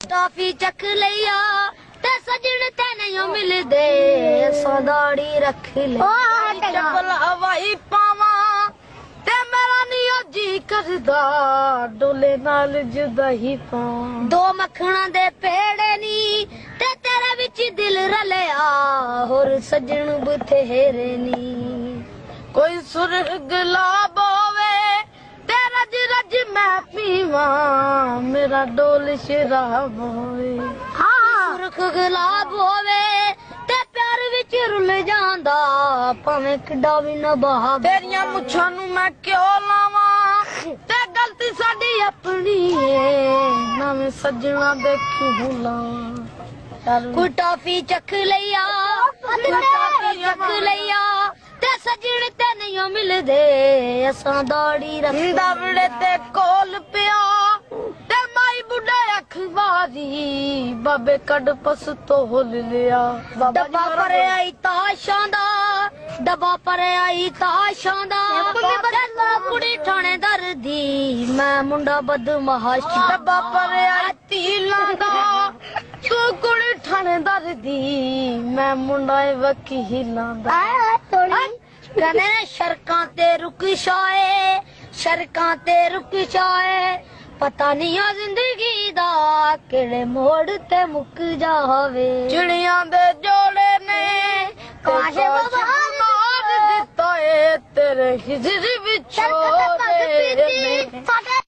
toffee ਚੱਕ ਲਿਆ ਤੇ ਸਜਣ ਤੇ ਨਹੀਂ ਮਿਲਦੇ ਸਦਾੜੀ ਰੱਖ ਲੈ ਚੱਪਲ ਹਵਾਈ ਪਾਵਾਂ ਤੇ ਮੇਰਾ ਨੀ ਜੀ ਕਰਦਾ ਡੋਲੇ ਨਾਲ ਜੁਦਾਈ ਪਾਵਾਂ ਦੋ ਮੱਖਣਾਂ ਦੇ ਪੇੜੇ ਨੀ ਤੇ ਤੇਰੇ ਵਿੱਚ ਦਿਲ ਰਲਿਆ ਹੋਰ ਸਜਣ ਬਥੇਰੇ ਨੀ ਕੋਈ ਸੁਰਗ ਲਾਭ ਹੋਵੇ ਤੇ ਰਜ ਰਜ ਮੈਂ ਪੀਵਾਂ ਮੇਰਾ ਡੋਲ ਸ਼ਰਾਬ ਹੋਵੇ ਸੁਰਖ ਗੁਲਾਬ ਹੋਵੇ ਤੇ ਪਿਆਰ ਵਿੱਚ ਰੁੱਲ ਜਾਂਦਾ ਭਾਵੇਂ ਕਿੱਡਾ ਵੀ ਨਾ ਬਹਾ ਤੇਰੀਆਂ ਮੁੱਛਾਂ ਨੂੰ ਮੈਂ ਕਿਉਂ ਲਾਵਾਂ ਤੇ ਗਲਤੀ ਸਾਡੀ ਆਪਣੀ ਏ ਨਵੇਂ ਸੱਜਣਾ ਦੇ ਕਿਉਂ ਲਾਵਾਂ ਕੋਈ ਟਾਫੀ ਚੱਕ ਲਿਆ ਕੋਈ ਟਾਫੀ ਚੱਕ ਲਿਆ ਤੇ ਸਜਣ ਤੇ ਨਹੀਂ ਮਿਲਦੇ ਅਸਾਂ ਦਾੜੀ ਰੱਖਦਾ ਬੜੇ ਤੇ ਕੋਲ ਪਿਆ ਤੇ ਮਾਈ ਬੁੱਢੇ ਅਖਵਾਰੀ ਬਾਬੇ ਕੱਢ ਪਸ ਤੋਲ ਲਿਆ ਡੱਬਾ ਭਰਿਆ ਈ ਤਾਸ਼ਾਂ ਦਾ ਡੱਬਾ ਭਰਿਆ ਈ ਤਾਸ਼ਾਂ ਦਾ ਕੁੜੀ ਥਾਣੇਦਾਰ ਦੀ ਮੈਂ ਮੁੰਡਾ ਬਦਮਾਸ਼ ਡੱਬਾ ਭਰਿਆ ਤੀਲਾਂ ਦਾ ਤੂੰ ਕੁੜੀ ਥਾਣੇਦਾਰ ਦੀ ਮੈਂ ਮੁੰਡਾ ਵਕੀਲਾਂ ਦਾ ਕਹਿੰਦੇ ਸੜਕਾਂ ਤੇ ਰੁਕ ਸ਼ਾਏ ਸੜਕਾਂ ਤੇ ਰੁਕ ਸ਼ਾਏ ਪਤਾ ਨਹੀਂ ਆ ਜ਼ਿੰਦਗੀ ਦਾ ਕਿਹੜੇ ਮੋੜ ਤੇ ਮੁੱਕ ਜਾਵੇ ਚਿੜੀਆਂ ਦੇ ਜੋੜੇ ਨੇ ਕਾਸ਼ੇ ਮਾਰ ਦਿੱਤਾ ਏ ਤੇਰੇ ਹਿਜਰ ਵਿਚੋਲੇ ਨੇ